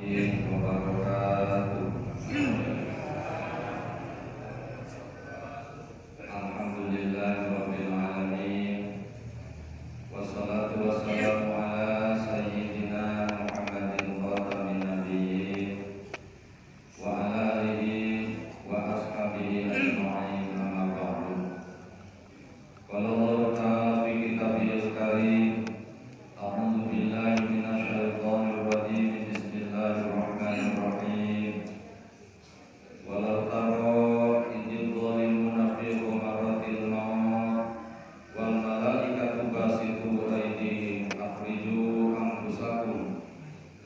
wabarakatuh. Alhamdulillahirabbil alamin. Wassalatu wassalamu ala sayyidina Muhammadin khatamin nabiyyin wa ala alihi wa ashabihi ajma'in, amma ba'du. Qala Allah ta'ala fi kitabihil karim, a'udzu billahi minasyaitonir rajim. Bismillahirrahmanirrahim. Walau tara idil zalimuna fi ghamaratil maut wal malaikatu basitu aydihim akhriju anfusakum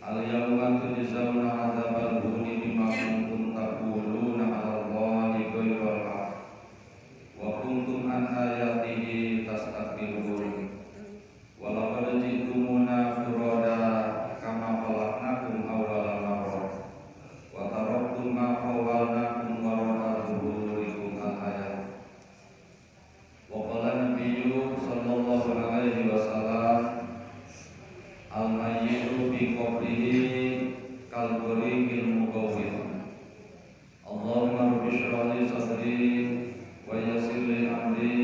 al yawma tujzauna adzabal huni bima kuntum taquluna 'ala Allahi ghairal haqq wa kuntum an ayatihi tastakbirun. Walaqad ji'tumuna furada kama khalaqnakum awwala marrah wa taraktum ma khawwalnakum wara'a zuhurikum al-ayat. Wa qala nabiyyu sallallahu alaihi wasallam, al-mayyitu bi qabrihi kal gharikil mugawwir. Allahumma rabbi shrah li sadri wa yassir li amri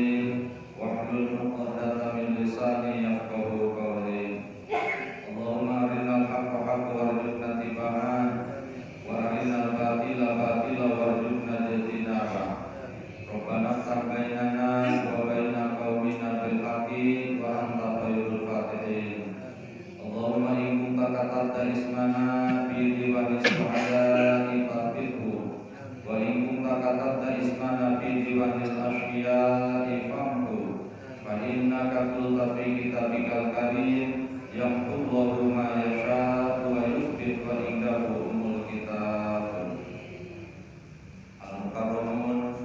wahlul 'uqdatam min lisani yafqahu qawli. Allahumma arinal haqqa haqqan warzuqna ittiba'ah wa arinal batila batila warzuqna ijtinaba. Rabbana iftah bainana wa baina qaumina bil haqqi wa anta khairul fatihin. Allahumma in kunta katabta ismana fi diwanis syuhada'i fatihhu wa in kunta katabta ismana fi diwanil asyiya'i famhu fa innaka qulta fi kitabikal karim yamhullahu ma yasha'u wa yuthbit wa indahu ummul kitab. Al-mukarramun,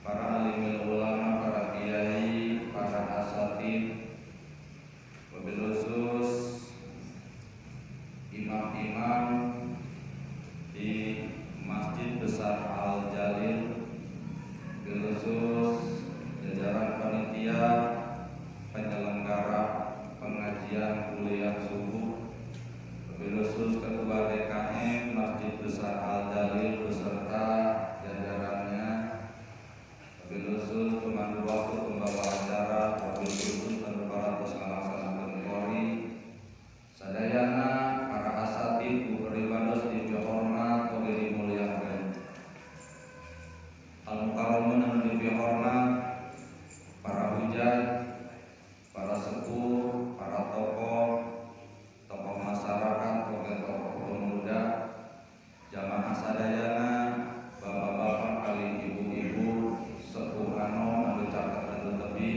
para alimul ulama, para kiai, para asatid, wabil khusus imam-imam di Masjid Besar Al-Jalil, wabil khusus jajaran panitia penyelenggara pengajian kuliah subuh, wabil khusus ketua DKM Masjid Besar Al-Jalil beserta jajarannya, wabil khusus pemandu waktu, pembawa acara, wabil khusus dan para pelaksana Polri, sadayana para asatid beribadah di hormat oge dimuliakeun. Al-mukarramun anu dihormat, para hujat, para sepuh, para tokoh masyarakat, tokoh pemuda, jamaah sadayana, bapak-bapak kali ibu-ibu, sepuh anom anu caket anu tebi,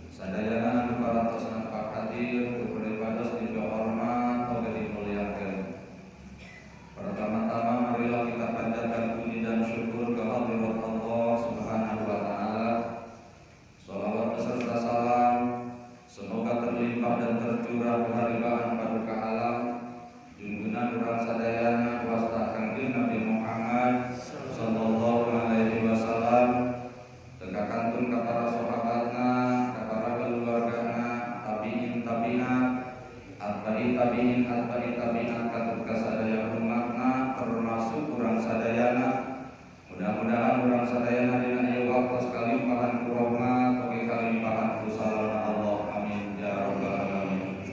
sadayana anu parantos nampak hadir beribadah di hormat oge dimuliakeun. Pertama-tama marilah kita panjatkan puji dan syukur ke hadirat Allah Subhanahu wa taala. Shalawat beserta salam semoga terlimpah dan tercurah kehariban paduka alam junjungan urang sadayana wasta kangjeng Nabi Muhammad sallallahu alaihi wasallam, tegakantun ka para sahabatna, ka para keluargana, tabi'in tabi'at, atba'i tabi'in atba'i tabi'at, ka sadaya umatna termasuk urang sadayana. Mudah-mudahan urang sadayana dina ieu waktu kalimpahan ku rahmat oge kalimpahan ku salamna Allah, amin ya rabbal alamin.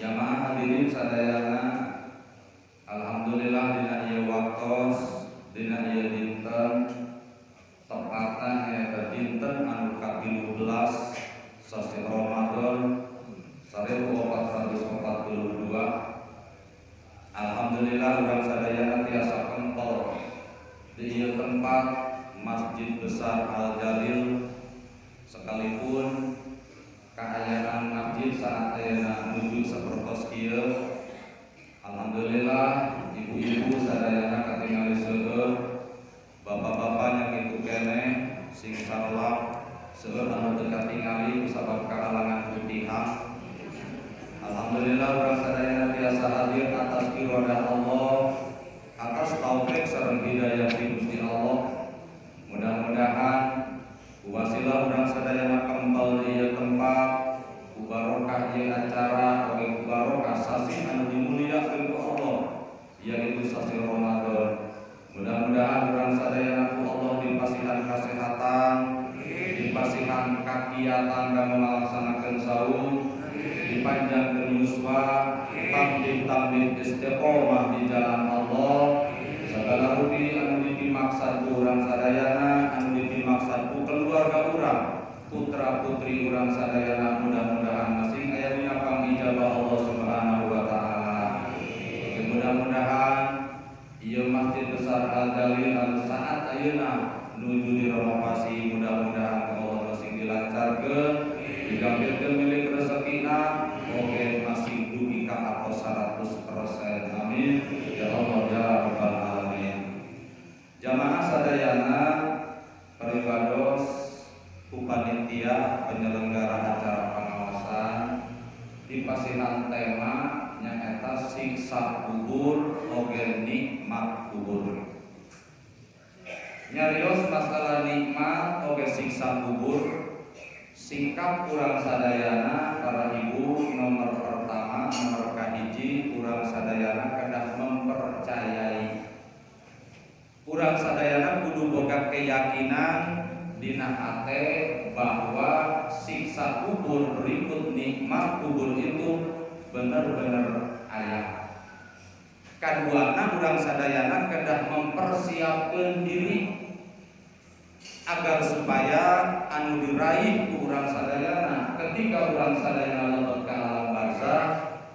Jamaah hadirin sadayana, alhamdulillah dina ieu waktu, dina ieu dinten tepatan nyaeta dinten anu ka-13 sasi Ramadan 1442. Alhamdulillah urang sadayana tiasa pentol di ieu tempat Masjid Besar Al-Jalil, sekalipun kaayaan masjid saat ayeuna nuju sapertos kieu. Alhamdulillah ibu-ibu sadayana katingali seueur, bapak-bapak nya kitu keneh sing sarelap seueur anu teu katingali kusabab kaalangan putihang. Alhamdulillah urang sadayana tiasa hadir atas iradah Allah, atas taufik sareng hidayah ti Gusti Allah. Mudah-mudahan wasilah urang sadayana kempal di tempat, ku barokah ieu acara, oge ku barokah sasi anu dimulia tambih istiqomah di jalan Allah. Segala rugi anu dimaksud urang sadayana, anu dimaksud keluarga urang, putra putri urang sadayana, mudah-mudahan masing aya dina pangijabah Allah Subhanahu wa taala. Mudah-mudahan ieu masjid besar Al-Jalil anu saat ayeuna nuju direnovasi, mudah-mudahan Allah masing dilancarkeun, digampilkeun milik rezekina, oge masih dugi ka 100%. Amin ya Allah ya rabbal alamin. Jamaah sadayana paribados ku panitia penyelenggara acara pengawasan dipasihan tema nyaeta siksa kubur oge nikmat kubur. Nyarios masalah nikmat oge siksa kubur, sikap urang sadayana para ibu nomor pertama, nomor kahiji urang sadayana kedah mempercayai. Urang sadayana kudu boga keyakinan dina hate bahwa siksa kubur berikut nikmat kubur itu benar-benar aya. Kaduana urang sadayana kedah mempersiapkan diri agar supaya anu diraih ku urang sadayana ketika urang sadayana lebet ka alam barzakh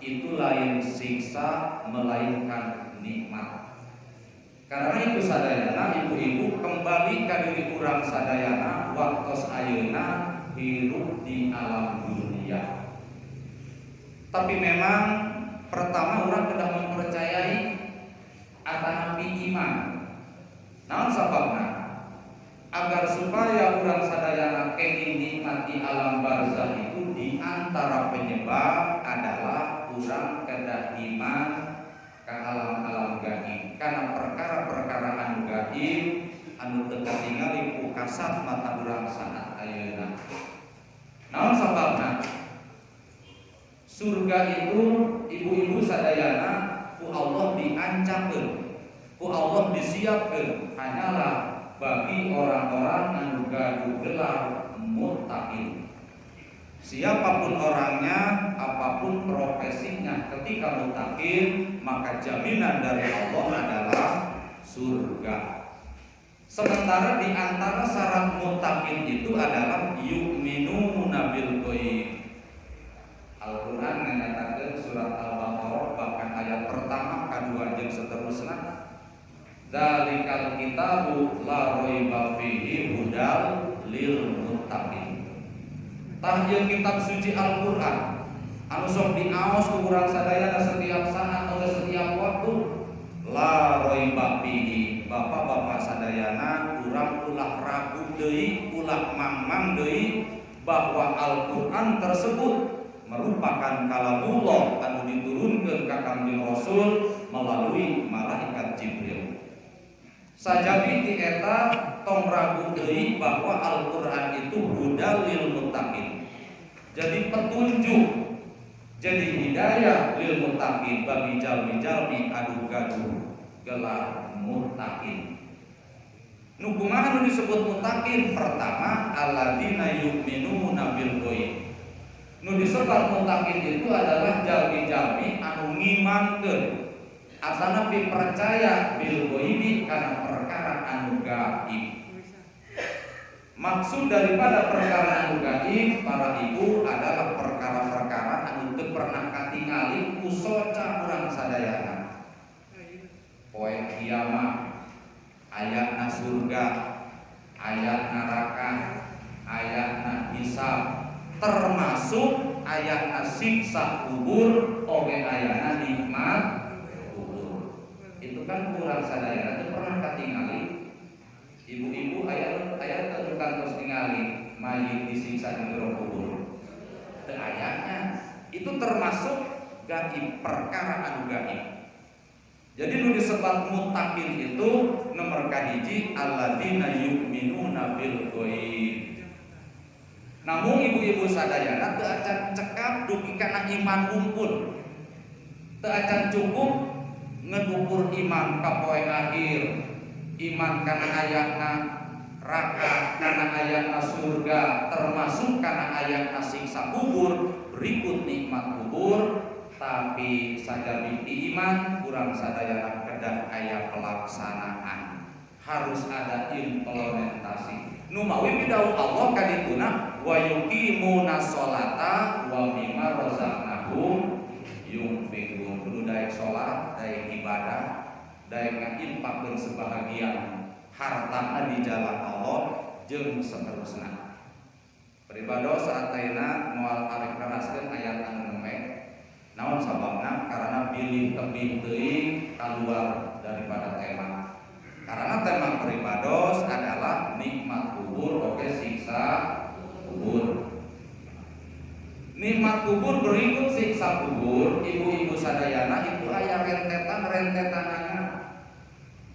itu lain siksa melainkan nikmat. Karena itu sadayana ibu-ibu kembali ka diri urang sadayana waktos ayeuna hirup di alam dunia. Tapi memang pertama urang kedah mempercayai atanapi iman. Naon sababna? Agar supaya urang sadayana kenging nikmat di alam barzakh itu di antara penyebab adalah urang kedah iman ka alam-alam gaib. Karena perkara-perkara anu gaib anu teu katingali ku kasat mata urang saat ayeuna. Naon sababna? Surga itu ibu-ibu sadayana ku Allah diancamkeun, ku Allah disiapkeun hanyalah bagi orang-orang anu gaduh gelar muttaqin. Siapapun orangnya, apapun profesinya, ketika muttaqin maka jaminan dari Allah adalah surga. Sementara di antara syarat muttaqin itu adalah yu'minuna bil ghaib. Al-Qur'an menyatakan surat Al-Baqarah bahkan ayat pertama, kedua jeung seterusna, dzalikal kitabu la raiba fihi hudal lil muttaqin. Tah ieu kitab suci Al-Qur'an anu sok diaos ku urang sadayana setiap saat atau setiap waktu, la raiba fihi. Bapak-bapak sadayana urang ulah ragu deui, ulah mamang deui bahwa Al-Qur'an tersebut merupakan kalamullah anu diturunkeun ka Kangjeng Rasul melalui malaikat Jibril. Sajabi ti eta tong ragu deui bahwa Al-Qur'an itu hudal lil muttaqin. Jadi petunjuk, jadi hidayah lil muttaqin bagi jalmi-jalmi anu gaduh gelar muttaqin. Nu kumaha nu disebut muttaqin? Pertama, alladzina yu'minuna bil ghaib. Nu disebut muttaqin itu adalah jalmi-jalmi anu ngimankeun atanapi percaya bil ghaibi kana perkara anu gaib. Maksud daripada perkara anu gaib para ibu adalah perkara-perkara anu teu pernah katingali ku soca urang sadayana. Poe kiamat, ayatna surga, ayat neraka, ayatna hisab, termasuk ayatna siksa kubur, oge ayatna nikmat kubur. Itu kan urang sadayana teu pernah katingali. Ibu-ibu ayat tentukan terus ningali mayit disiksa di jero kubur. Teu ayatnya. Itu termasuk gaib, perkara anu gaib. Jadi nu disebut muttaqin itu nomor kahiji alladzina yu'minuna bil ghaib. Namun ibu-ibu sadayana teu acan cekap dugi kana iman unggul. Teu acan cukup ngedukur iman ka poe akhir, iman kana ayatna neraka, kana ayatna surga, termasuk kana ayatna siksa kubur, berikut nikmat kubur. tapi sajabi iman kurang sadayana kedah aya pelaksanaan, harus ada implementasi. Nu mawi pidawu Allah kadituna wa yuqimuna sholata wa mimma razaqnahum yunfiqun. Kudu daek salat, daek ibadah, daek ngainfakkeun sebahagian hartana di jalan Allah jeung saterusna. Peribados saat ayeuna moal arek neraskeun ayat anu nemeh. Naon sababna? Karena pilih tebih teuing keluar daripada tema. Karena tema peribados adalah nikmat kubur, oke siksa kubur. Nikmat kubur berikut siksa kubur, ibu-ibu sadayana itu aya rentetan-rentetanana.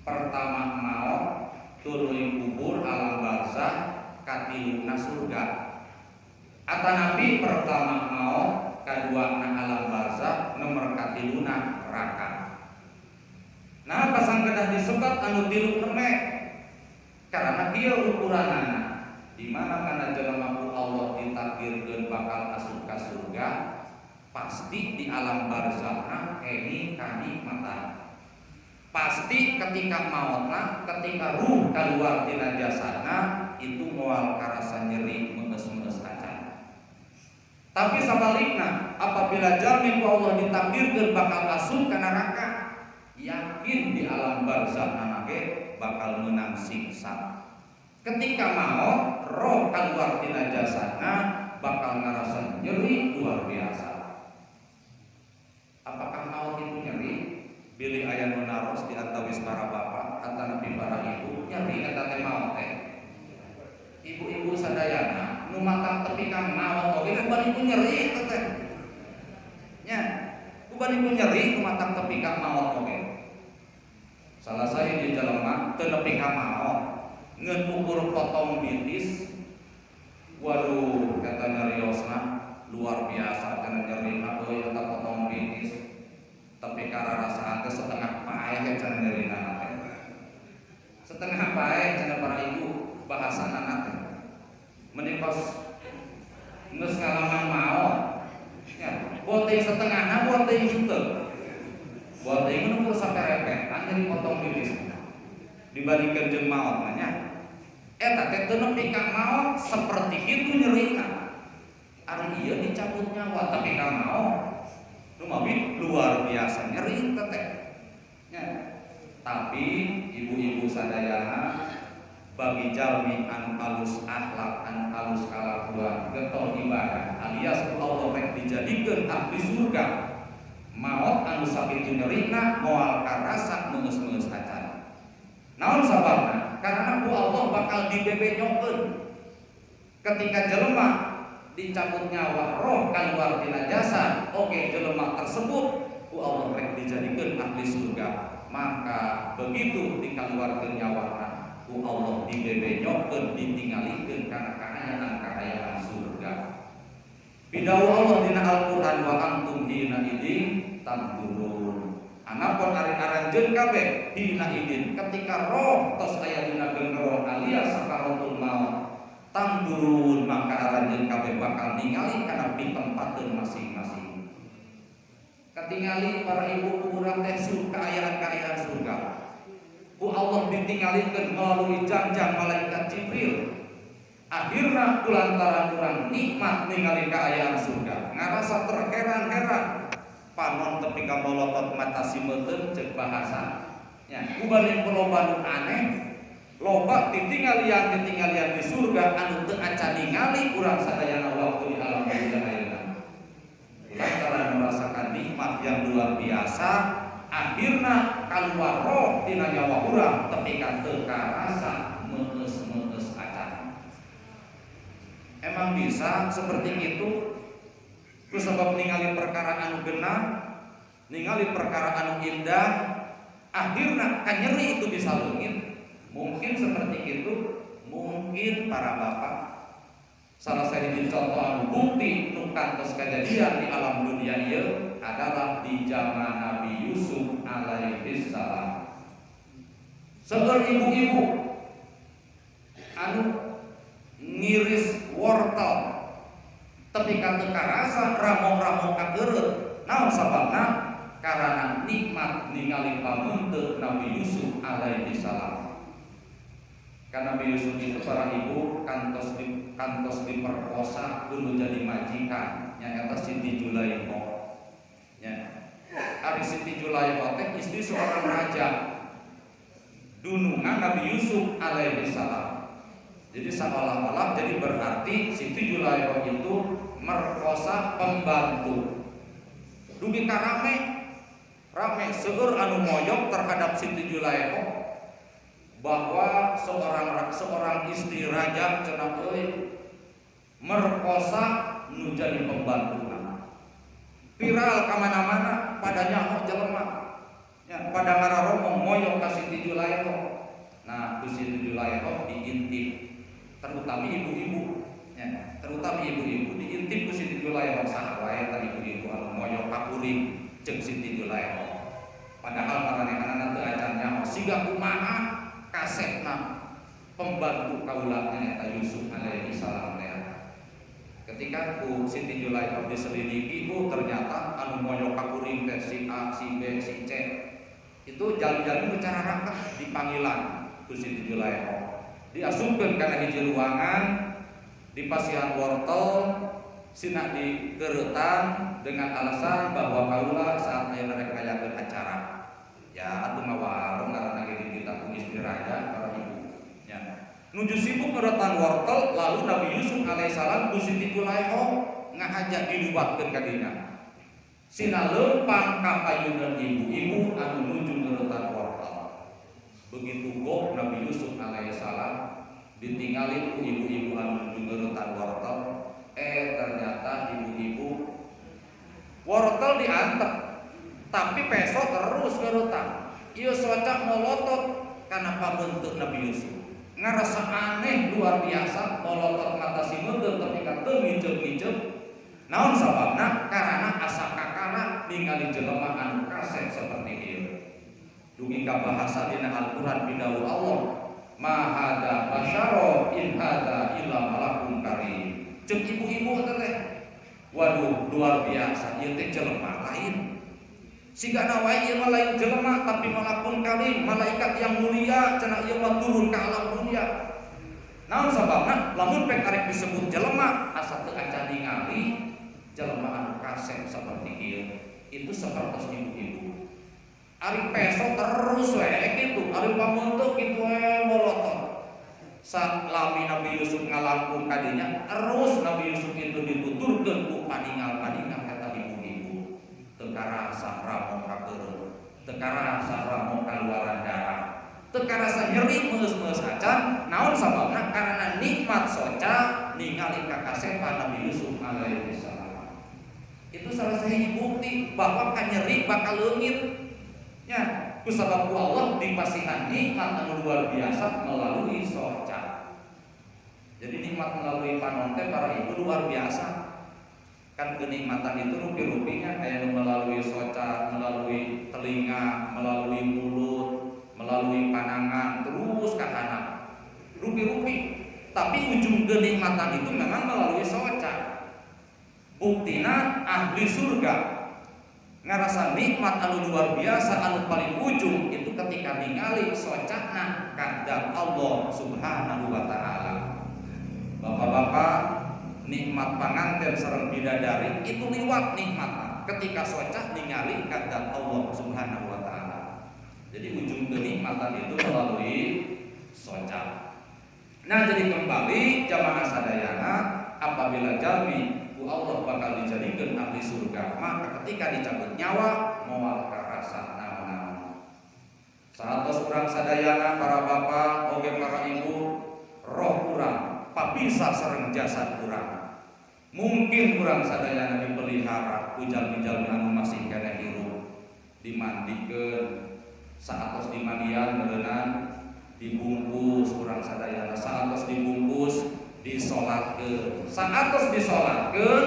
Pertama maut, tuluy kubur alam barzakh, katiluna surga. Atanapi pertama maut, kadua na alam barzakh, nomor katiluna neraka. Nah pasang kedah disebat anu tilu nemeh karena kieu ukuranana di mana kana jelema ku Allah ditakdirkeun bakal asup ka surga pasti di alam barzakh keni kanikmatan. Pasti ketika mautna, ketika ruh keluar tina jasadna itu moal karasa nyeri meungeus-meungeus acan. Tapi sabalikna apabila jalmi ku Allah ditakdirkeun bakal asup ka neraka, yakin di alam barzakh nanage bakal menang siksa. Ketika maut roh keluar tina jasadna bakal ngarasa nyeri luar biasa. Apakah maut itu nyeri? Bilih aya nu naros di antawis para bapak atanapi para ibu nyeri eta teh maut teh. Ibu-ibu sadayana nu matang tepi ka maut oge kubaniku nyeri eta teh. Nya, kubaniku nyeri nu matang tepi ka maut oge. Salah saya di jelema teu nepi ka maut ngeun ukur potong bitis. Waduh, eta nyariosna luar biasa cenah nyerina euy eta potong bitis. Tapi karena rasa teh setengah paeh cenah nyerina teh. Setengah paeh cenah para ibu bahasana teh. Mending pas geus ngalaman maot. Ya, boting setengahna boting henteu. Boting nu kudu saperepetan jadi potong bitis. Dibandingkeun jeung maot mah nya. Eta teh teu nepi ka maot seperti kitu nyerina. Ari ieu dicabut nyawa tapi ka maot lumawi luar biasa nyeri teh. Ya. Tapi ibu-ibu sadayana bagi jalmi anu alus akhlak, anu alus kalakuan, getol ibadah alias Allah rek dijadikeun abdi surga. Maot anu sakitu nyerina moal karasa meungeus-meungeus acan. Naon sababna? Karena ku Allah bakal dibebenyokeun. Ketika jelema dicabut nyawa roh keluar tina jasad, oke jelema tersebut ku Allah rek dijadikeun ahli surga, maka begitu dikeluarkeun nyawana ku Allah dibebenyokeun ditinggalikeun kana kaayaan surga. Bidawu Allah dina Al-Qur'an wa antum hina idin tanzurun. Anapun ari aranjeun kabeh hina idin ketika roh tos aya dina genggoro alias sakaratul maut tanzurun maka aranjeun kabeh bakal ningali kana pitempateun masing-masing. Katingali para ibu urang teh kaayaan surga. Ku Allah ditinggalikeun melalui janjang malaikat Jibril. Akhirna kulantaran urang nikmat ningali kaayaan surga, ngarasa terheran-heran. Panon tepi ka molotot mata simeuteun ceuk bahasa. Nya, kubalik loba nu aneh, loba titingalian di surga anu teu acan ningali urang sadayana waktu di alam dunya ayeuna. Lantaran merasakan nikmat yang luar biasa, akhirna kaluar roh tina nyawa urang tepi ka teu karasa meungeus-meungeus acan. Emang bisa seperti itu? Ku sebab ningali perkara anu genah, ningali perkara anu indah, akhirna kan nyeri itu disalungin. Mungkin seperti itu, mungkin para bapak. Salah satu contoh anu bukti nu kantos kejadian di alam dunia ieu adalah di zaman Nabi Yusuf alaihi salam. Seueur ibu-ibu anu ngiris wortel tapi ka teu karasa ramong-ramong ka geureut Naon sababna? Karena nikmat ningali pamunteut Nabi Yusuf alaihi salam. Karena Nabi Yusuf itu para ibu kantos diperkosa dulu jadi majikan nyaeta Siti Julaikha. Ya. Ari Siti Julaikha teh istri seorang raja. Dunungan Nabi Yusuf alaihi salam. Jadi seolah-olah jadi berarti Siti Julaikha itu merkosa pembantu. Dugi rame seueur anu moyok terhadap Siti Julaikha bahwa seorang istri raja cenah euy merkosa nu jadi pembantu. Viral ka mana-mana pada nyaho jelema. Ya, pada ngararomong moyok ka Siti Julaikha. Nah, ku Siti Julaikha diintip terutama ibu-ibu. Ya, terutama ibu-ibu diintip ku Siti Julaikha saha wae ta ibu-ibu anu moyok ka kuring jeung Siti Julaikha. Padahal maranehna teu acan nyaho siga kumaha kasetna pembantu kaulana eta Yusuf alaihi salam teh. Ketika ku Siti Julaikha diselidiki ternyata anu moyok ka kuring teh si A, si B, si C. Itu jalan-jalan bicara rakyat di panggilan ku Siti Julaikha. Diasupkeun kana hiji ruangan di pasihan wortel sina dikeuretan dengan alasan bahwa kaula saat aya rek ngayakeun acara. Ya atuh mah warung ngaranna ge dititah ku istri raja para ibu. Ya. Nuju sibuk ngeuretan wortel lalu Nabi Yusuf alaihissalam ku Siti Julaikha ngahajak dilubatkeun ka dina. Sina leumpang ka payunan ibu-ibu anu nuju ngeuretan wortel. Begitu gok Nabi Yusuf alaihissalam ditinggali ku ibu-ibu anu nuju ngeuretan wortel. Ternyata ibu-ibu wortel diantep tapi peso terus ngeuretan. Ieu soca molotot kana pambentuk Nabi Yusuf. Ngarasa aneh luar biasa molotot mata si meuteut tapi ka teu ngicep-ngicep. Naon sababna? Karena asa kakara ningali jelema anu kasep seperti ieu. Dugi ka bahasa dina Al-Qur'an bidawuh Allah, "Ma hada basyara in hada illa malakun karim." Cek ibu-ibu teh. Waduh, luar biasa ieu teh jelema lain. Sigana wae ieu mah lain jelema tapi malakun karim, malaikat yang mulia cenah ieu mah turun ka alam dunia. Naon sababna? Lamun pek arek disebut jelema asa teu acan ningali jelema anu kasep saperti ieu. Itu sapertos ibu-ibu. Ari peso terus wae kitu, ari pamuntuk kitu wae molotot. Salami Nabi Yusuf ngalangkung kadinya, terus Nabi Yusuf itu dituturkeun ku paningal-paningal kata ibu-ibu. Teu karasa ramong kakeureut, teu karasa ramong kaluaran darah, teu karasa nyeri meus-meus acan. Naon sababna? Karena nikmat soca ningali kakasepan Nabi Yusuf alaihi salam. Itu salah satu bukti bahwa kanyeri bakal leungit. Ya, kusabab ku Allah dipasihan nikmat anu luar biasa melalui soca. Jadi nikmat melalui panon teh para ibu luar biasa. Kan kenikmatan itu rupi-rupinya kayak melalui soca, melalui telinga, melalui mulut, melalui pandangan, terus ke anak. Rupi-rupi. Tapi ujung kenikmatan itu memang melalui soca. Buktina ahli surga ngarasa nikmat anu luar biasa anu paling ujung itu ketika ningali socana kadang Allah Subhanahu wa taala. Bapak-bapak, nikmat panganten sareng bidadari itu liwat nikmatna ketika soca ningali kadang Allah Subhanahu wa taala. Jadi ujung kenikmatan itu melalui soca. Nah, jadi kembali jamaah sadayana apabila jalmi Allah bakal dijadikan ahli surga, maka ketika dicabut nyawa moal karasa naon-naon. Sahatos urang sadayana para bapak oge para ibu, roh urang papisah sareng jasad urang. Mungkin urang sadayana dipelihara ku jalmi-jalmi anu masih keneh hirup, dimandikeun, saatos dimandian beunang dibungkus urang sadayana, saatos dibungkus disolatkeun, saatos disolatkeun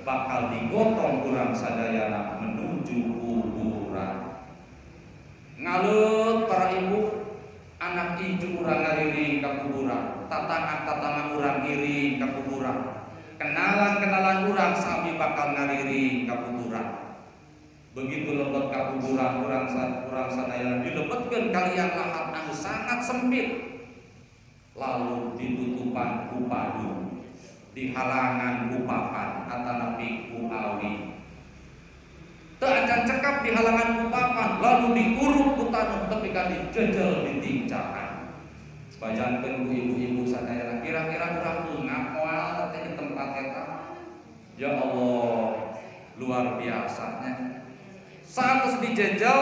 bakal digotong urang sadayana menuju kuburan. Ngalut para ibu, anak iju urang ngariring ka kuburan, tatangah-tatangah urang ngiring ka kuburan, kenalan-kenalan urang sami bakal ngariring ka kuburan. begitu lebet ka kuburan urang sadaya dilebetkeun kalian lahat anu sangat sempit, lalu ditutupan ku padu, dihalangan ku papan atanapi ku awi, teu acan cekap di halangan ku papan, lalu diuruk ku taneuh ketika dijejel ditingcakan. Bajankeun ku ibu-ibu sadaya, kira-kira urang eungap moal teh di tempat eta. Ya Allah, luar biasanya. Saat dijejel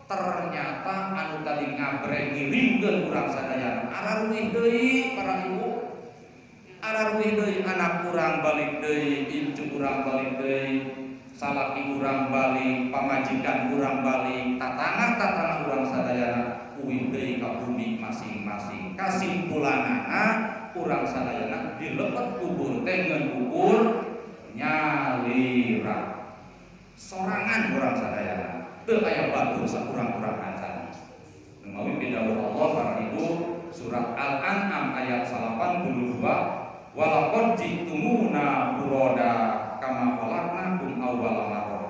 ternyata anu tadi ngabreng ngiringkeun urang sadaya araruih deui para ibu, araruih deui anak urang balik deui, incu urang balik deui, salaki urang balik, pamajikan urang balik, tatangah urang sadayana uwih deui ka bumi masing-masing. Kasimpulanana urang sadayana dilebet kubur teh ngeun kubur nyalira. Sorangan urang sadayana teu aya batur sakurang-kurang acan. Mawi pidawuh Allah para ibu, surat Al-An'am ayat 82, walaqad jitumuna furoda kama khalaqnakum awwala marrah.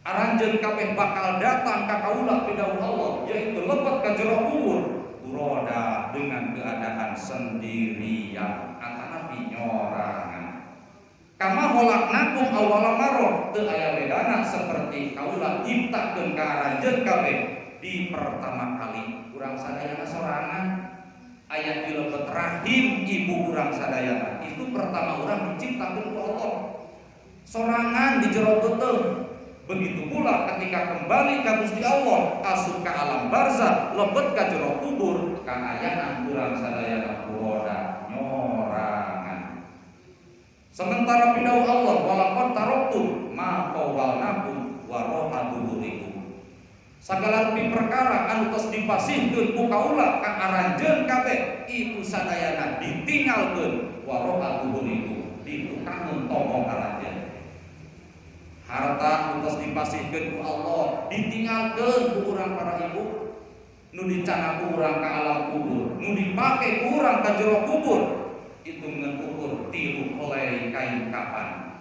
Aranjeun kabeh bakal datang ka kaula pidawuh Allah, yaitu lebet ka jero kubur furoda dengan keadaan sendirian atanapi nyorangan. Kama khalaqnakum awwala marrah, teu aya bedana seperti kaula nyiptakeun ka aranjeun kabeh di pertama kali urang sadayana sorangan. Ayat dilebet rahim ibu urang sadayana itu pertama urang diciptakeun ku Allah sorangan di jero beuteung. Begitu pula ketika kembali ka Gusti Allah asup ka alam barzah lebet ka jero kubur kaayanan urang sadayana furoda nyorangan. Sementara pidawuh Allah walaqad taraktum ma qawwalnakum wa rohaduhurikum, sagala rupi perkara anu tos dipasihkeun ku kaula ka aranjeun kabeh itu sadayana ditinggalkeun wa rohaduhurikum, ditukangkeun tomong aranjeun. Harta anu tos dipasihkeun ku Allah ditinggalkeun ku urang para ibu, nu dicana ku urang ka alam kubur, nu dipake ku urang ka jero kubur itu ngeun ukur 3 helai kain kapan.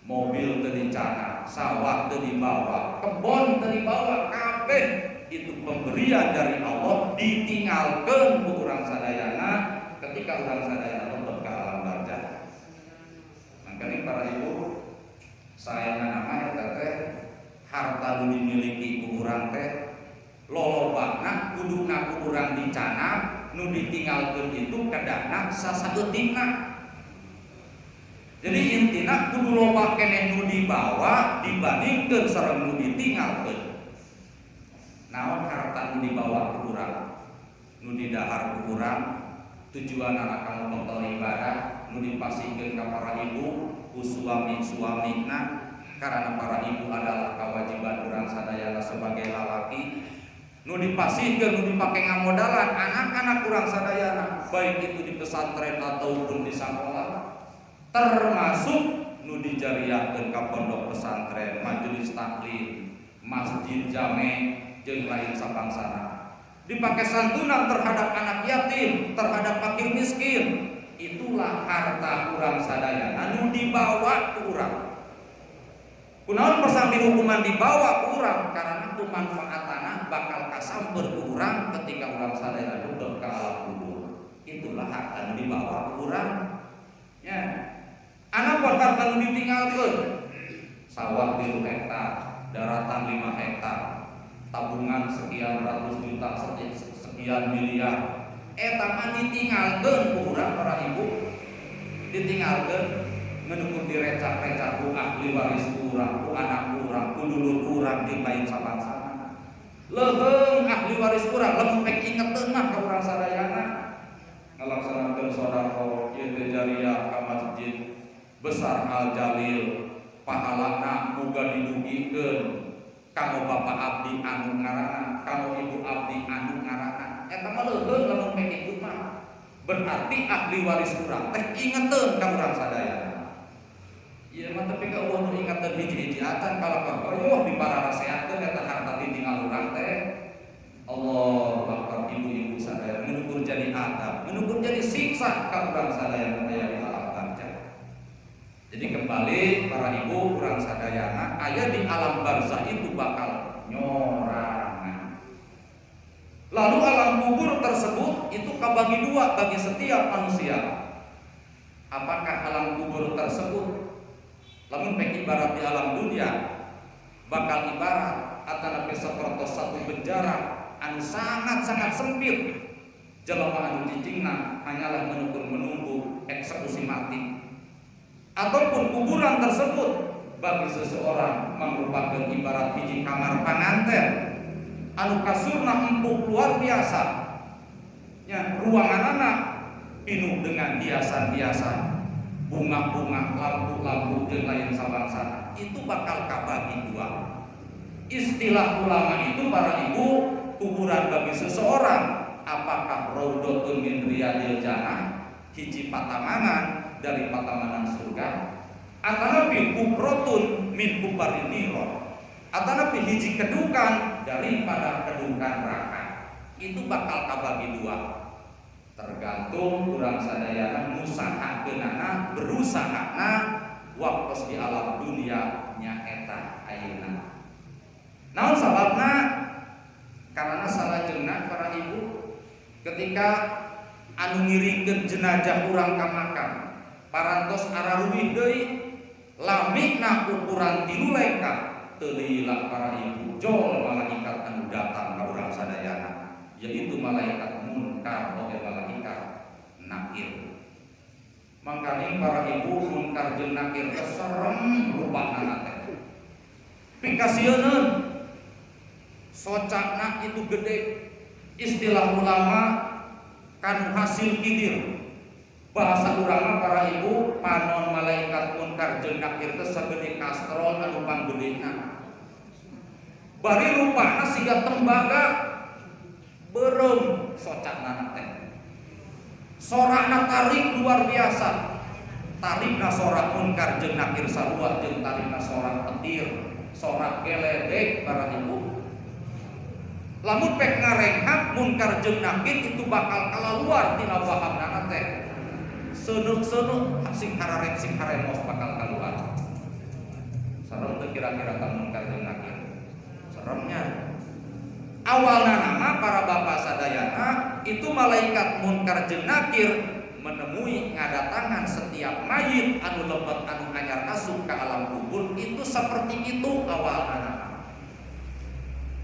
Mobil teu dicana, sawah teu dibawa, kebon teu dibawa, kabeh itu pemberian dari Allah ditinggalkeun ku urang sadayana ketika urang sadayana lebet ka alam barzah. Mangkana para ibu, saena nama eta teh harta nu dimiliki ku urang teh lolobana kuduna ku urang dicana, nu ditinggalkeun itu kadana sasaeutingna. Jadi intina kudu loba keneh nu dibawa dibandingkeun sareng nu ditinggalkeun. Naon harta nu dibawa ku urang, nu didahar ku urang, tujuan anak kamu bekal ibadah, nu dipasihkeun ka para ibu ku suami-suamina, karena para ibu adalah kewajiban urang sadayana sebagai lalaki. Nu dipasihkeun, nu dipake ngamodalan anak-anak urang sadayana, baik itu di pesantren ataupun di sakola, termasuk nu dijariahkeun ka pondok pesantren, majelis taklim, masjid jame jeung lain sabangsana. Dipake santunan terhadap anak yatim, terhadap fakir miskin. Itulah harta urang sadayana nu dibawa ku urang. Kunaon persambi hukuman dibawa ku urang? Karena itu manfaatana bakal kasamper ku urang ketika urang sadayana duduk ka alam kubur. Itulah harta nu dibawa ku urang. Ya. Anak buat harta nu ditinggalkeun. Sawah 3 hektar, daratan 5 hektar, tabungan sekian ratus juta, sekian miliar. Eta mah ditinggalkeun ku urang para ibu. Ditinggalkeun ngeunukun direcak-recak ku ahli waris urang, ku anak urang, ku dulur urang jeung lain sabangsana. Leuheung ahli waris urang lamun pek ingeteun mah ka urang sadayana ngalaksanakeun sedekah ieu teh jariyah ka masjid besar Al Jalil, pahalana muga didugikeun kanggo bapak abdi anu ngaranna, kanggo ibu abdi anu ngaranna. Eta mah leuheung lamun pek kitu mah. Berarti ahli waris urang teh ingeteun ka urang sadayana. Ieu mah tapi ka eueuh nu ingeteun hiji-hiji acan kalapang dipararaseakeun eta harta ditinggal urang teh. Allahu Akbar, ibu-ibu sadayana ngenukur jadi adab, ngenukur jadi siksa ka urang sadayana aya di alam barzah. Jadi kembali para para ibu urang sadayana aya di alam barzah itu bakal nyorangan. Lalu alam kubur tersebut itu kabagi dua bagi setiap manusia. Apakah alam kubur tersebut lamun pek ibarat di alam dunia bakal ibarat atanapi sapertos satu penjara anu sangat-sangat sempit. Jelema anu cicingna hanyalah menunggu eksekusi mati. Ataupun kuburan tersebut bagi seseorang merupakan ibarat hiji kamar panganten anu kasurna empuk luar biasa. Ya, ruangan anak penuh dengan hiasan-hiasan, bunga-bunga, lampu-lampu dan lain sabangsana. Itu bakal kabagi dua. Istilah ulama itu para ibu, kuburan bagi seseorang apakah raudhatun min riyadil jannah, hiji patamanan dari patamanan surga, atanapi kubrotun min kubarin niro, atanapi hiji kedukan daripada kedukan neraka. Itu bakal kabagi dua. Tergantung urang sadayana ngusahakeunana berusahana waktos di alam dunia nyaeta ayeuna. Naon sababna? Karena salajengna para ibu ketika anu ngiringkeun jenazah urang ka makam parantos araruwih deui lamikna ukuran 3 leka teu lila para ibu jol malaikat anu datang ka urang sadayana, yaitu malaikat munkar oge malaikat nakir. Mangkani para ibu munkar jeung nakir serem rupana teh. Pikasieun socakna itu gede. Istilah ulama kan hasil kidir. Bahasa urang para ibu panon malaikat munkar jeung nakir teh sagede kastrol anu panggedena. Bari rupana siga tembaga beureum socakna teh. Sorakna tarik luar biasa. Tarikna sorak munkar jeung nakir sarua jeung tarikna sorak petir, sorak geledek para ibu. Lamun pek ngarenghap munkar jeung nakir itu bakal kalaluar tina pahamna teh. Seunuk-seunuk sing hararek sing haremos bakal kaluar. Sareng teu kira-kira ka munkar jeung nakir. Seremnya. Awalna nama para bapak sadayana itu malaikat munkar jeung nakir menemui ngadatangan setiap mayit anu lebet anu anyar asup ka alam kubur itu seperti itu awalna nama.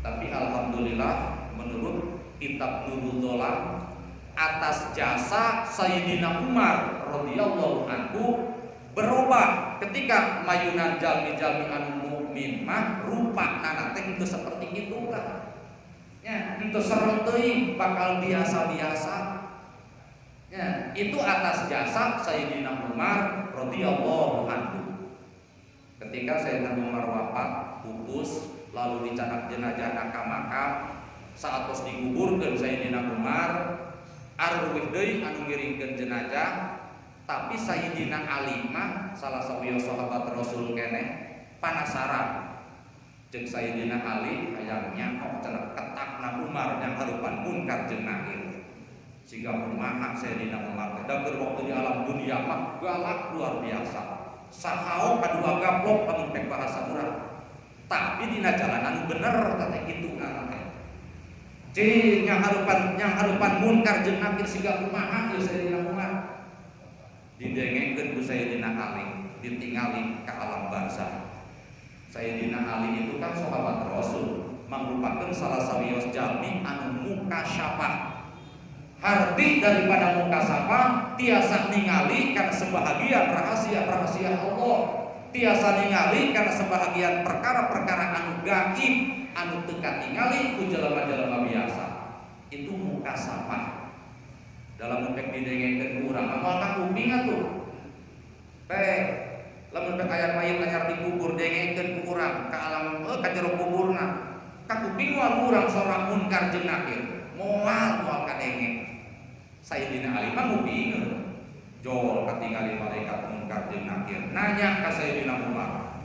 Tapi alhamdulillah menurut kitab Nurul Dolam atas jasa Sayyidina Umar radhiyallahu anhu berubah ketika mayunan jalmi-jalmi anu mukmin mah rupana teh itu seperti itu lah. Ya, itu serem teuing bakal biasa-biasa. Ya, itu atas jasa Sayyidina Umar radhiyallahu anhu. Ketika Sayyidina Umar wafat, pupus lalu dicanak jenazah ka makam saatos dikuburkeun Sayyidina Umar arwih deui anu ngiringkeun jenazah, tapi Sayyidina Ali mah salah sawiya sahabat Rasul keneh panasaran jeung Sayyidina Ali hayang nyaok cenah ketakna Umar yang harupan munkar jeung nakir. Siga kumaha Sayyidina Umar teh da waktu di alam dunia mah galak luar biasa. Sahaok adu gaplok anu pek bahasa urang. Tapi dina jalanan bener teh kituna teh. Cing yang harupan munkar jeung nakir siga kumaha ieu Sayyidina Umar. Didengengkeun ku Sayyidina Ali, ditingali ka alam barzah. Sayyidina Ali itu kan sahabat Rasul, mangrupakeun salah sawios jalmi anu mukasyafah. Harti daripada mukasyafah tiasa ningali kana sebahagian rahasia-rahasia Allah. Tiasa ningali karena sebahagian perkara-perkara anu gaib anu teu katingali ku jelema-jelema biasa. Itu mukasyafah. Dalam pek didengengkeun ku urang amal ka kuping atuh. Pek lamun pek aya mayit anyar dikubur dengengkeun ku urang ka alam ka jero kuburna. Ka kuping moal urang sorak munkar jeung nakir. Moal kadengeng. Sayyidina Ali mah ngupingeun. Jol katingali malaikat munkar jeung nakir nanya ka Sayyidina Umar,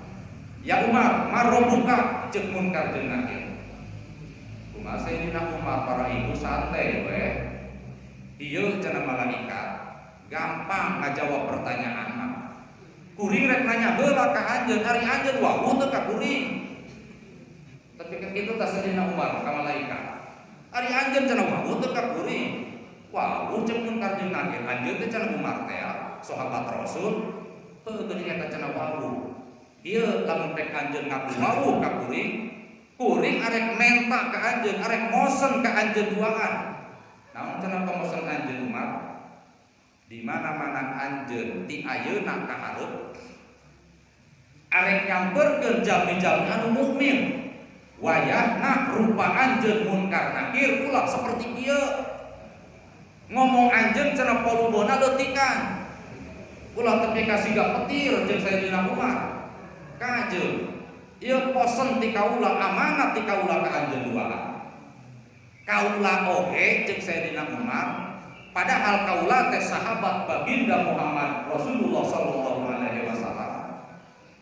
"Ya Umar, marobuka cek munkar jeung nakir?" Kumaha Sayyidina Umar para ibu santai we. Ieu cenah malaikat gampang ngajawab pertanyaan mah. Kuring rek nanya heula ka anjeun, ari anjeun wawuh teu ka kuring. Tapi kan kitu teh Sayyidina Umar ka malaikat. Ari anjeun cenah wawuh teu ka kuring. Wawuh ceuk munkar jeung nakir anjeun teh cenah Umar teh sahabat Rasul. Heuh teu nyata cenah wawuh. Ieu lamun rek anjeun ngaku wawuh ka kuring, kuring arek menta ka anjeun, arek mosen ka anjeun duaan. Namun cenah pemosen anjeun Umar? Di mana-mana anjeun ti ayeuna ka hareup arek nyamperkeun jalmi-jalmi anu mukmin. Wayahna rupa anjeun munkar nakir ulah seperti ieu. Ngomong anjeun cenah polubona leutikan. Ulah teu kasiga petir jeung Sayyidina Umar. Kajeun ieu posen ti kaula, amanat ti kaula ka anjeun duaan. Kaula oge jeung Sayyidina Umar, padahal kaula teh sahabat baginda Muhammad Rasulullah sallallahu alaihi wasallam.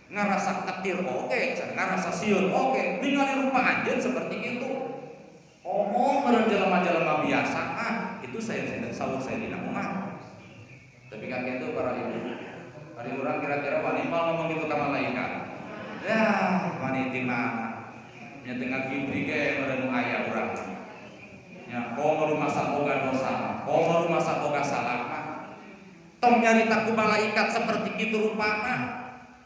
Ngarasa takdir oge, ngarasa sieun oge, ningali rupa anjeun seperti itu. Omong meureun jelema-jelema biasa itu saya sawur Sayyidina Umar. Tapi kan itu para ibu, hari orang kira-kira wanimal ngomong gitu ka malaikat. Ya, wanita mana? Nya tengah kibri ge meureun aya urang. Ya, komo rumasa boga dosa, komo rumasa boga salah. Tong nyarita ku malaikat seperti kitu rupana.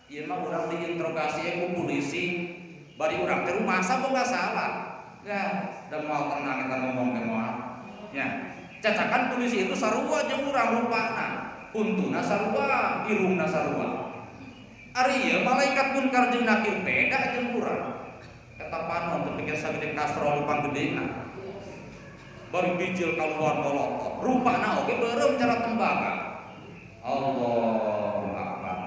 Ieu mah urang diinterogasi ku polisi, bari urang teh rumasa boga salah. Ya, da moal tenang eta ngomong teh moal. Ya, cacakan polisi itu sarua jeung urang rupana. Untuna sarua, irungna sarua. Ari ieu malaikat munkar jeung nakir beda jeung urang. Eta panon teu pikir sagede kastrol lupang gedena. Bari bijil kaluar molotot, rupana oge beureum cara tembaga. Allahu Akbar.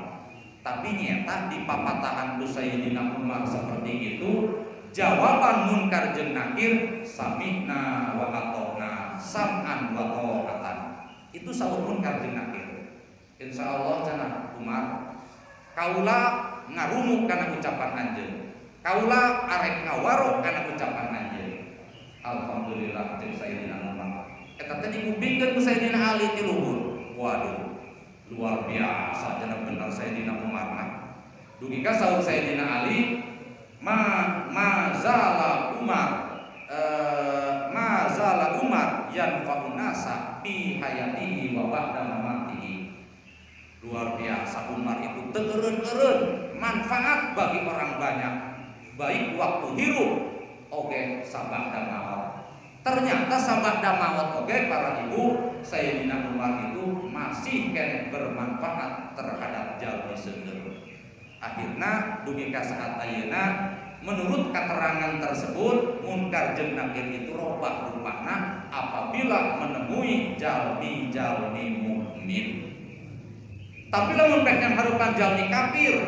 Tapi nyata di papatahan ku Sayyidina Umar seperti itu, jawaban munkar jeung nakir samihna wa atona, sam'an wa ta'atan. Itu saur munkar jeung nakir. Insyaallah cenah Umar, kaula ngarumuk kana ucapan anjeun. Kaula arek ngawarok kana ucapan anjeun. Alhamdulillah jeung Sayyidina Umar. Eta teh dikubingkeun ku Sayyidina Ali ti luhur. Waduh, luar biasa cenah bener Sayyidina Umar mah. Dugi ka saur Sayyidina Ali, mazala Umar yanfa'un nasa fi hayatihi wa ba'da mamatihi. Luar biasa Umar itu teu eureun-eureun manfaat bagi orang banyak, baik waktu hirup oge sabada maut. Ternyata sabada maut oge para ibu, Sayyidina Umar itu masih kene bermanfaat terhadap jalmi seueur. Akhirna dugi ka saat ayeuna menurut keterangan tersebut munkar jeung nakir itu robah rupana apabila menemui jalmi-jalmi mukmin. Tapi lamun pek yang harupan jalmi kafir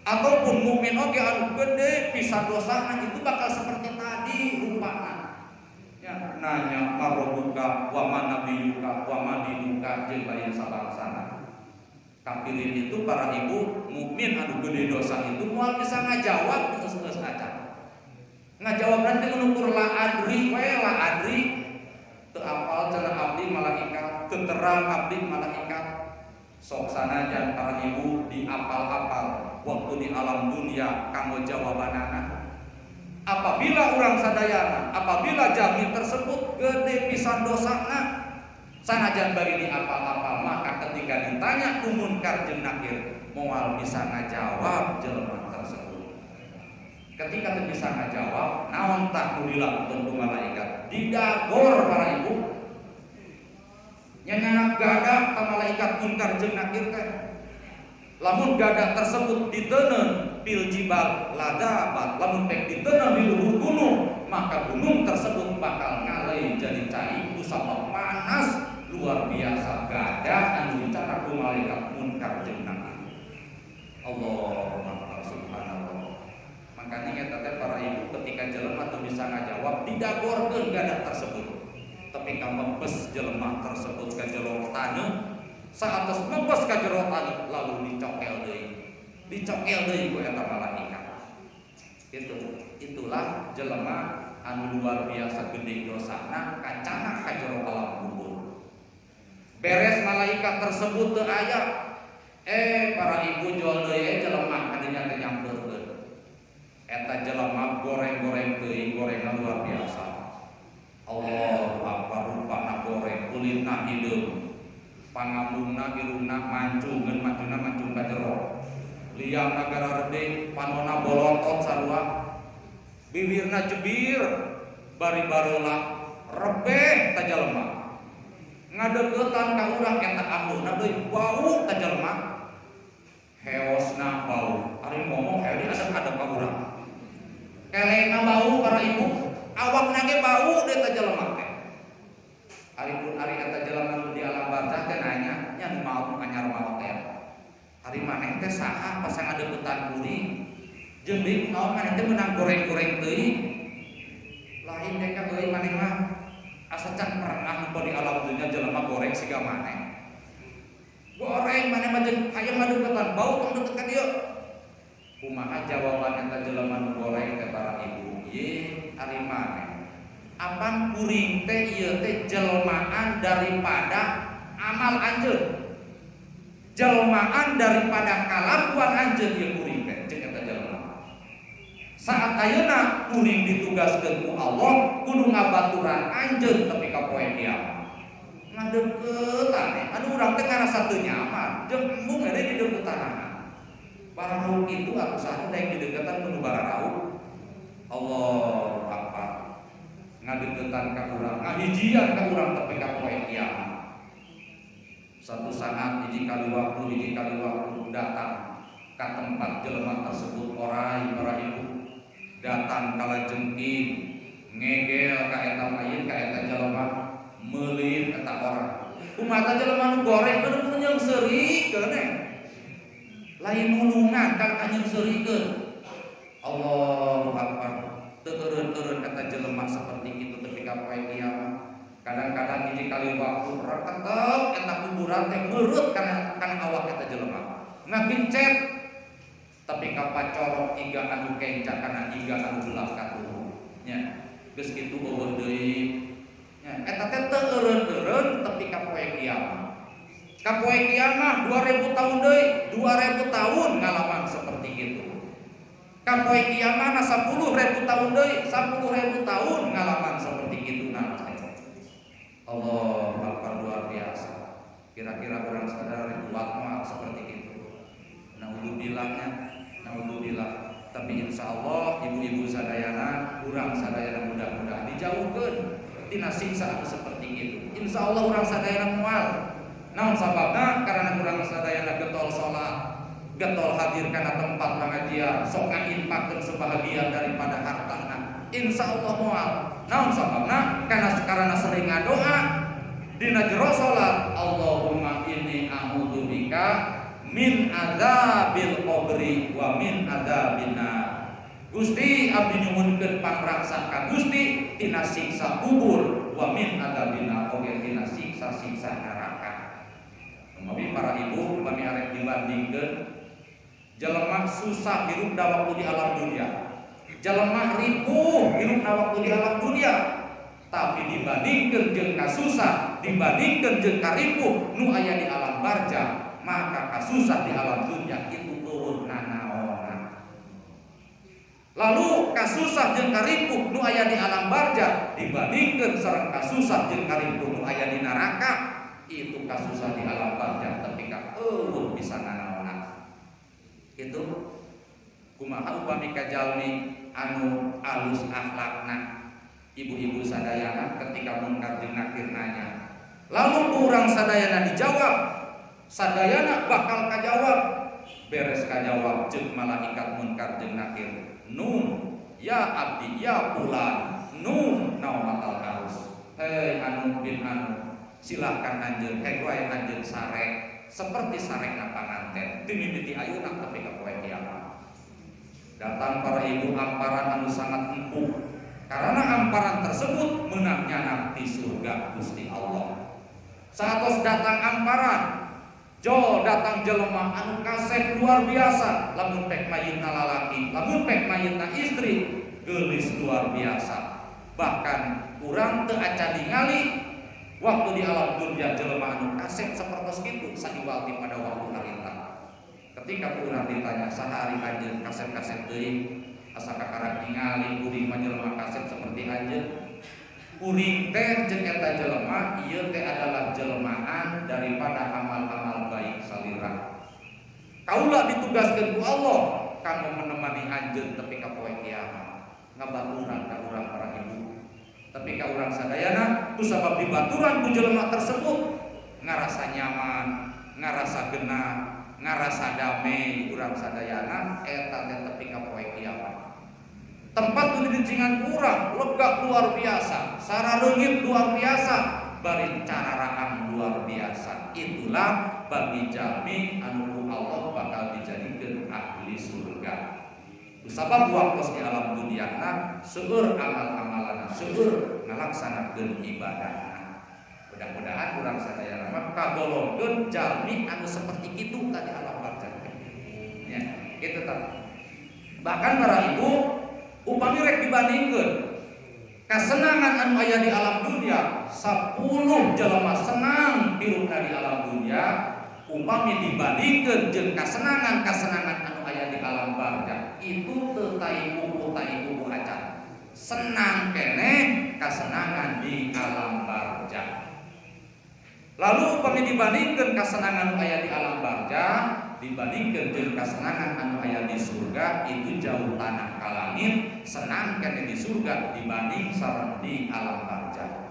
ataupun mukmin oge anu gede pisan dosana itu bakal seperti tadi rupana. Ya, nanya marobuka wa manabiyuka wa madinuka jeung bae sabangsana. Kafirin itu para ibu, mukmin anu gede dosa itu moal bisa ngajawab geus acan. Ngajawab nanti ngukur la adri we la adri teu apal cenah abdi malaikat, teu terang abdi malaikat. Sok sanajan para ibu di apal-apal waktu di alam dunia kanggo jawabanana. Apabila urang sadayana, apabila jalmi tersebut gede pisan dosana, sanajan bari di apal-apal maka ketika ditanya ku munkar jeung nakir moal bisa ngajawab jelema tersebut. Ketika teu bisa ngajawab, naon tah nu dilakukeun ku malaikat? Didagor para ibu. Nyanyanak gadah ka malaikat munkar jeung nakir teh. Lamun gadah tersebut diteuneuh pil jibal ladabat, lamun pek diteuneuh di luhur gunung, maka gunung tersebut bakal ngaleh jadi cai kusapa panas luar biasa gadah anu dicatat ku malaikat munkar jeung nakir. Allahumma subhanallah. Makanya eta teh para ibu ketika jelema teu bisa ngajawab didagorkeun gadah tersebut. Tapi ka mebes jelema tersebut ka jero taneuh, saatos mebes ka jero taneuh lalu dicokel deui ku eta malaikat. Itulah jelema anu luar biasa gede dosana kacana ka jero alam kubur. Beres malaikat tersebut teu aya, Para ibu jual deui jelema kadinya teh nyampeurkeun. Eta jelema goreng-goreng teuing, gorengna luar biasa. Allahu Akbar, rupana goreng, kulitna hideung. Pangambungna irungna mancungeun, macuna mancung ka jero. Liangna gara redeg, panonna bolotot sarua. Bibirna jebir, bari bareula rebeh ka jelema. Ngadeuketan ka urang eta ambuna deui bau ka jelema. Heosna bau. Ari ngomong heudi adem-adem ka urang. Kelena bau para ibu, awakna ge bau deui ka jelema teh. Ari pun ari eta jelema nu di alam barzah teh nanya, nya nu maot anyar maot teh. Ari maneh teh saha pas ngadeuketan kuring? Jeung deui naon maneh teh meunang goreng-goreng teuing. Lain deka euy maneh mah asa can pernah di alam dunya jelema goreng siga maneh. Goreng maneh mah jeung hayang ngadeuketan bau tong deukeut ka dieu. Kumaha jawaban eta jelema nu goreng teh para ibu? Ye, ari maneh. Apang kuring teh ieu teh jelmaan daripada amal anjeun. Jelmaan daripada kalakuan anjeun ieu kuring teh jeung eta jelema. Saat ayeuna kuring ditugaskeun ku Allah kudu ngabaturan anjeun tepi ka poe kiamat. Ngadeuketan anu urang teh ngarasa teu nyaman, jeung embung mere di deuketanana. Para rauk itu aku saha daek di deuketan kudu bararauk. Allahu Akbar. Ngadeuketan ka urang, ngahijian ka urang tepi ka poe kiamat. Satu saat hiji kali waktu datang ka tempat jelema tersebut orai para ibu. Datang kala jengking ngegel ka eta mayit ka eta jelema. Meulin eta orang. Kumaha jelema nu goreng bener-bener nyeungseurikeun lain nulungan kan nyeungseurikeun. Allahu Akbar. Teu eureun-eureun eta jelema seperti itu tepi ka poe kiamat. Kadang-kadang hiji kali waktu reketek eta kuburan teh meureut kana awak eta jelema. Ngabincet tapi ka pacorok iga anu kenca kana iga anu belah katuhu. Nya, geus kitu eueuh deui. Eta teh teu eureun-eureun tepi ka poe kiamat. Ka poe kiamat 2000 tahun deui, 2000 tahun ngalaman seperti itu. Ka poe kiamat 10.000 tahun deui, 10.000 tahun ngalaman seperti itu nah. Allahu Akbar, luar biasa. Kira-kira orang sadar kuat mah seperti itu. Naudzubillah. Tapi insyaallah ibu-ibu sadayana, urang sadayana mudah-mudahan dijauhkeun tina siksa anu seperti itu. Insyaallah urang sadayana moal. Naon sababna? Karena urang sadayana getol salat, getol hadir kana tempat pengajian, sok ngainfakkeun sebahagian daripada hartana. Insyaallah moal. Naon sababna? Karena sering ngadoa dina jero salat, Allahumma inni a'udzubika min adzabil qabri wa min adzabinnar. Gusti abdi nyuwunkeun pangraksa ka Gusti tina siksa kubur wa min adzabinnar, oge tina siksa-siksa neraka. Umpami para ibu upami arek dibandingkeun jelema susah hirup da waktu di alam dunia. Jelema ripuh hirup da waktu di alam dunia. Tapi dibandingkeun jeung kasusah, dibandingkeun jeung karipuh nu aya di alam barzah, maka kasusah di alam dunia itu eueuh nanaonan. Lalu kasusah jeung karipuh nu aya di alam barzah dibandingkeun sareng kasusah jeung karipuh nu aya di neraka, itu kasusah di alam barzah tapi ka eueuh bisa nanaonan. Itu kumaha upami ka jalmi anu alus akhlakna. Ibu-ibu sadayana ketika munkar jeung nakir nanya, lalu urang sadayana dijawab, sadayana bakal kajawab, beres kajawab jeung malaikat munkar jeung nakir, nun ya abdi ya fulan, nun naumatal harus. Hei anu bin anu, silakan anjeun hegwae anjeun sarek seperti sarekna panganten teu mimiti ayeuna tapi ka poe kiamat. Datang para ibu amparan anu sangat empuk. Karena amparan tersebut meunangnya nanti surga Gusti Allah. Satos datang amparan, jo datang jelema anu kasep luar biasa, lamun pek mayitna lalaki, lamun pek mayitna istri, geulis luar biasa. Bahkan urang teu acan ningali waktu di alam dunya jelema anu kasep sapertos kitu sadiwalti pada waktu harita. Ketika urang ditanya sahari anjeun kaset-kaset deui asa kakarak ningali kuring mah jelema kaset seperti anjeun. Kuring teh jeung eta jelema ieu teh adalah jelmaan daripada amal-amal baik salira. Kaula ditugaskeun ku Allah kanggo menemani anjeun tepi ka poe kiamat. Ngabaturan ka urang para ibu. Tapi ka urang sadayana kusabab dibaturan ku jelema tersebut ngarasa nyaman, ngarasa genah, ngarasa damai urang sadayana eta teh tepi ka poe kiamat. Tempat nu didencingan urang lega luar biasa, sarareungit luar biasa, bari cararaan luar biasa. Itulah bagi jalmi anu Allah bakal dijadikeun ahli surga. Kusabab waktu di alam duniana seueur amal-amalana, seueur ngalaksanakeun ibadahna. Mudah-mudahan urang sadayana mah kagolongkeun jalmi anu seperti kitu ka di alam barzakh. Ya, kitu tah. Bahkan para ibu upami rek dibandingkeun kasenangan anu aya di alam dunia 10 jelema senang piruna di alam dunia upami dibandingkeun jeung kasenangan anu aya di alam barzakh itu teu tai kuku acan. Senang keneh kasenangan di alam barzakh. Lalu upami dibandingkeun kasenangan anu aya di alam barzakh dibandingkeun jeung kasenangan anu aya di surga itu jauh tanah ka langit. Senang kene di surga dibanding sareng di alam barzakh.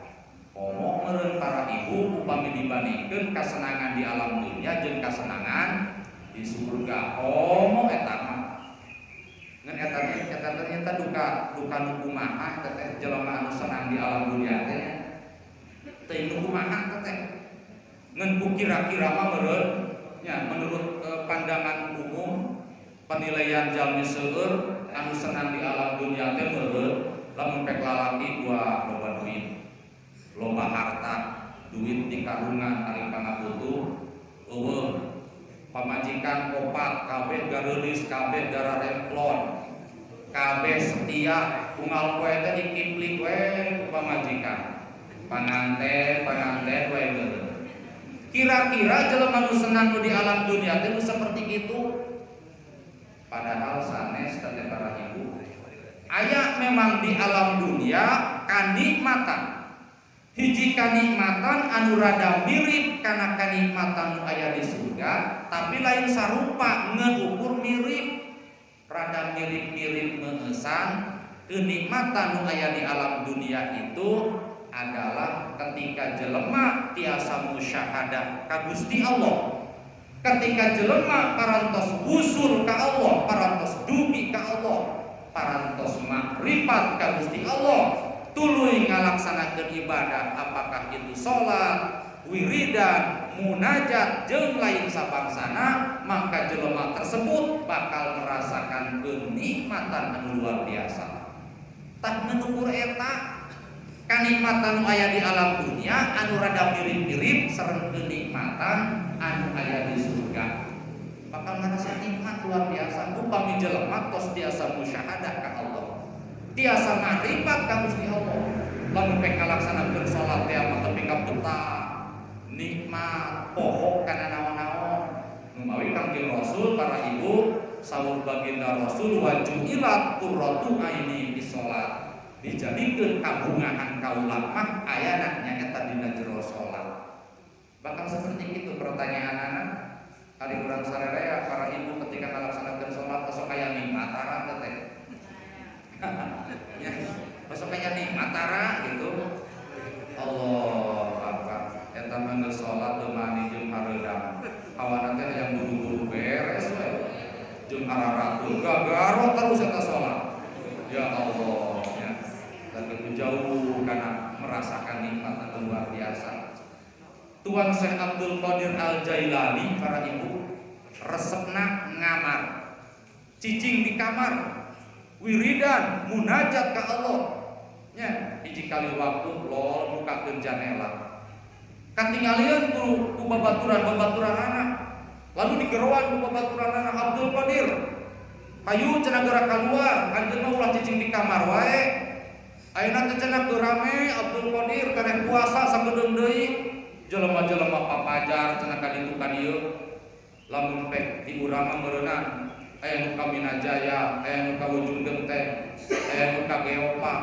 Omong meureun para ibu upami dibandingkeun kasenangan di alam dunia jeung kasenangan di surga. Omong eta mah ngan eta ternyata duka nu kumaha eta teh jelema anu senang di alam dunia teh teh nu kumaha teh ngan kira-kira mah meureun ya menurut pandangan umum penilaian jalmi seueur anu senang di alam dunia teh meureun lamun pek lalaki gua loba duit, loba harta, duit di karungan ari pangabutuh, eueuh pamajikan opat kabeh gareulis kabeh dararemplon, kabeh setia unggal poe teh dikiplik we ku pamajikan, panganten we meureun. Kira-kira jelema nu senang di alam dunia teh seperti itu. Padahal sanes teh para ibu. Aya memang di alam dunia kanikmatan. Hiji kanikmatan anu rada mirip kana kanikmatan nu aya di surga, tapi lain sarupa ngeukur mirip. Rada mirip-mirip meueusan kenikmatan nu aya di alam dunia itu adalah ketika jelema tiasa musyahadah ka Gusti Allah, ketika jelema parantos usul ka Allah, parantos dugi ka Allah, parantos makrifat ka Gusti Allah, tuluy ngalaksanakeun ibadah apakah itu salat, wiridan, munajat jeung lain sabangsana, maka jelema tersebut bakal merasakan kenikmatan anu luar biasa. Tak menukur eta kanikmatan anu aya di alam dunia anu rada mirip-mirip sareng kenikmatan anu aya di surga. Bakal ngarasa nikmat luar biasa upami jelema tos tiasa musyahadah ka Allah, tiasa makrifat ka Gusti Allah. Lamun pek ngalaksanakeun salat teh mah tepi ka betah, nikmat, pohok kana naon-naon. Numawi Kangjeng Rasul para ibu sawur baginda Rasul wajulat qurratu aini fi salat. Dijadikeun kabungahan kaula mah ayana nyaeta dina jero salat. Bakal seperti itu pertanyaanana ari urang sarerea para ibu ketika ngalaksanakeun salat sok aya nikmat tara teh. Ya, sok aya nikmat tara gitu. Allah Akbar. Eta mah geus salat teu mani jeung hareudang. Hawana teh aya buru-buru beres we. Jeung araratul gagaro terus eta salat. Ya Allah. Dan itu jauh karena merasakan nikmat yang luar biasa. Tuan Syekh Abdul Qadir Al-Jailani para ibu resepna ngamar, cicing di kamar, wiridan, munajat ke Allah. Ya, hiji kali waktu lol mukakeun janela. Katinggalian ku babaturan anak. Lalu digeroan ku babaturan anak Abdul Qadir. Hayu cenah geura keluar, anjeunna ulah cicing di kamar wae. Ayeuna teh cenah teu rame Abdul Qadir karek puasa sagedeung deui jelema-jelema papajar cenah ka ditu ka dieu lamun pek di urang meureunnan aya nu ka Minajaya, aya nu ka Ujung Genteng, aya nu ka Geopark,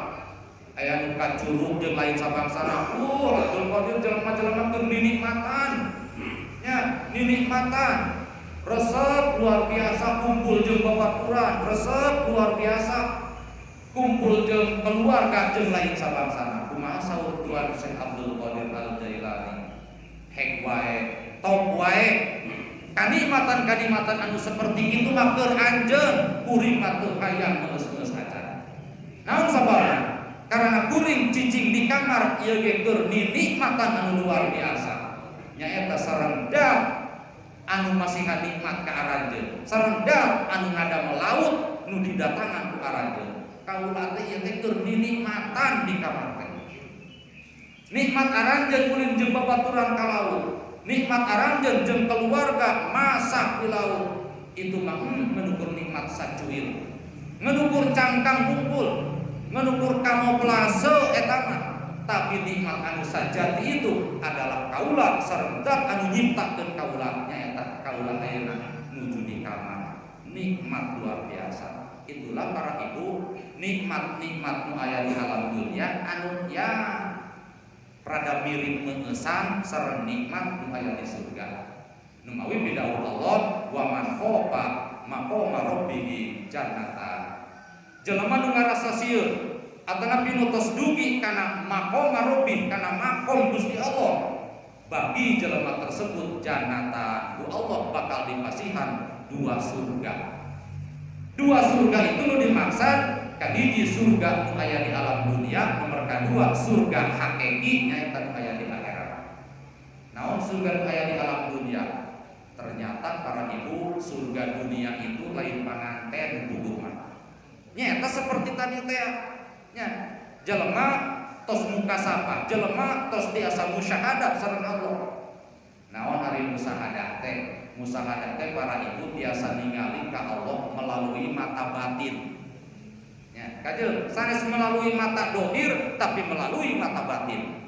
aya nu ka Curug jeung lain sabangsana. Abdul Qadir jelema-jelema keur ninikmatan. Nya, ninikmatan. Resep luar biasa kumpul jeung babaturan, resep luar biasa kumpul jeung keluarga jeung lain sabangsana. Kumaha saur Tuan Syekh Abdul Qadir Al-Jailani? Hek wae, top wae. Kanikmatan-kanikmatan anu seperti itu mah keur anjeun, kuring mah teu hayang meus-meus acan. Naon sababna? Karena kuring cicing di kamar ieu ge keur ninikmatan anu luar biasa. Nyaeta sarendah anu masih nikmat ka aranjeun, sarendah anu ngada melaut nu didatangan ku aranjeun. Kaula teh ieu teh keur ninikmatan di kamar teh. Nikmat aranjeun ulin jeung babaturan ka laut. Nikmat aranjeun jeung keluarga masak di laut. Itu mah menukur nikmat sacuil. Menukur cangkang bungkul, menukur kamoplase eta mah. Tapi nikmat anu sajati itu adalah kaula sarendah anu nyiptakeun kaula nyaeta kaula ayeuna nuju di kamar. Nikmat luar biasa. Itulah para ibu, nikmat-nikmat nu aya di alam dunia anu ya rada mirip mengesan sareng nikmat nu aya di surga. Nu mawi bidauh Allah wa man khofa maqama rabbih jannatan. Jelema nu ngarasa sieun atawa pinu tos dugi kana maqama rabbih kana maqam Gusti Allah. Bagi jelema tersebut jannatan, ku Allah bakal dipasihan dua surga. Dua surga itu nu dimaksud kahiji surga nu aya di alam dunia, nomor kedua surga hakiki nyaeta nu aya di akhirat. Naon surga nu aya di alam dunia? Ternyata para ibu, surga dunia itu lain panganten bubuhan. Nyaeta seperti tadi teh nya, jelema tos mukasabah, jelema tos tiasa musyahadat sareng Allah. Naon ari musyahadat teh? Musyahadat teh para ibu tiasa ningali ka Allah melalui mata batin. Ya, kajeul sanes melalui mata dohir tapi melalui mata batin.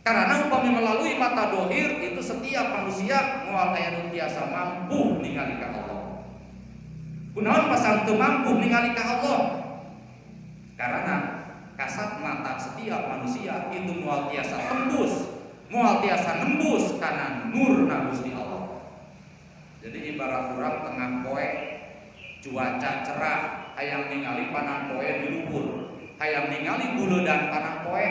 Karena upami melalui mata dohir itu setiap manusia moal aya nu tiasa mampu ningali ka Allah. Kunaon pasal teu mampu ningali ka Allah? Karena kasat mata setiap manusia itu moal tiasa tembus, moal tiasa nembus kana nurna Gusti Allah. Jadi ibarat urang tengah poe cuaca cerah, hayang ningali panang poe di luhur, hayang ningali buleudan panang poe.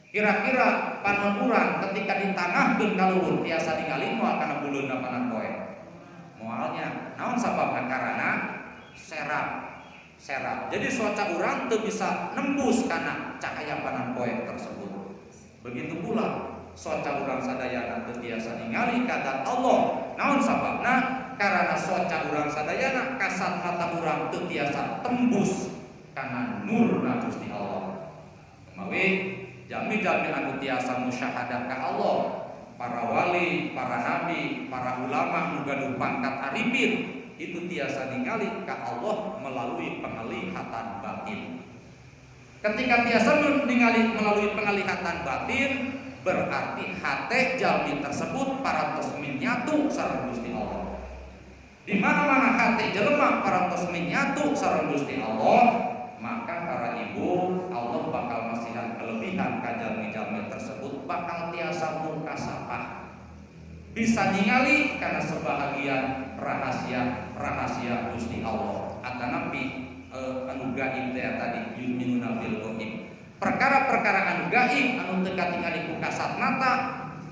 Kira-kira panon urang ketika ditangahkeun ka luhur tiasa ningali moal kana buleunna panang poe. Moalnya naon sababna? Karana serap. Jadi cuaca urang teu bisa nembus kana cahaya panang poe tersebut. Begitu pula soca urang sadayana teu tiasa ningali ka Allah. Naon sababna? Karena soca urang sadayana kasat mata urang teu tiasa tembus kana nurna Gusti Allah. Mawi jami-jami anu tiasa musyahadah ka Allah, para wali, para nabi, para ulama nu gaduh pangkat arifin itu tiasa ningali ka Allah melalui penglihatan batin. Ketika tiasa ningali melalui penglihatan batin, berarti hate jalmi tersebut parantos nyatu sareng Gusti Allah. Di mana-mana hate jelema parantos nyatu sareng Gusti Allah, maka para ibu Allah bakal masihan kelebihan ka jalmi-jalmi tersebut bakal tiasa mukasabah. Bisa ningali karena sebahagian rahasia Gusti Allah. Atanapi anu gaib tadi yuminuna bil ghaib. Perkara-perkara anu gaib anu teu katingali ku kasat mata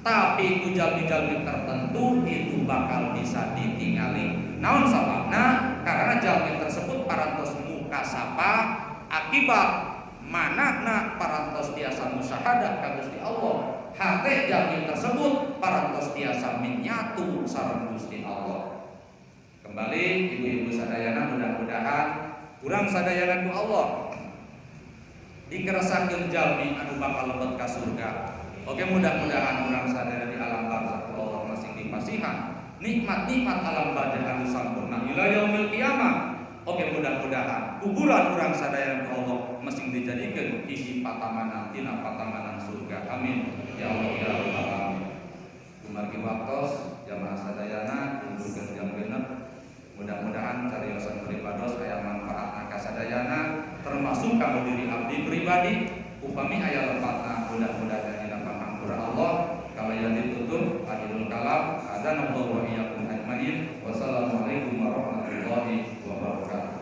tapi ku jalmi-jalmi tertentu itu bakal bisa ditingali. Naon sababna? Karena jalmi tersebut parantos mukasabah akibat manahna parantos tiasa musyahadah ka Gusti Allah. Hate jalmi tersebut parantos tiasa menyatu sareng Gusti Allah. Kembali ibu-ibu sadayana, mudah-mudahan urang sadayana ku Allah dikeresakeun jalmi anu bakal lebet ka surga. Oke, mudah-mudahan urang sadaya di alam barzakh Allah masih dipasihan nikmat-nikmat alam barzakh anu sampurna ila yaumil qiyamah. Oke, mudah-mudahan kuburan urang sadaya Allah masih dijadikeun hiji patamanan tina patamanan surga. Amin ya Allah ya rabbal alamin. Kumargi waktos jamaah sadayana langsung kamu diri abdi pribadi upami aya lepatna mudah-mudahan dina panghampura Allah. Kalau yang ditutup akhirul kalam adzanallahu wa iyyakum ajmain. Wassalamualaikum warahmatullahi wabarakatuh.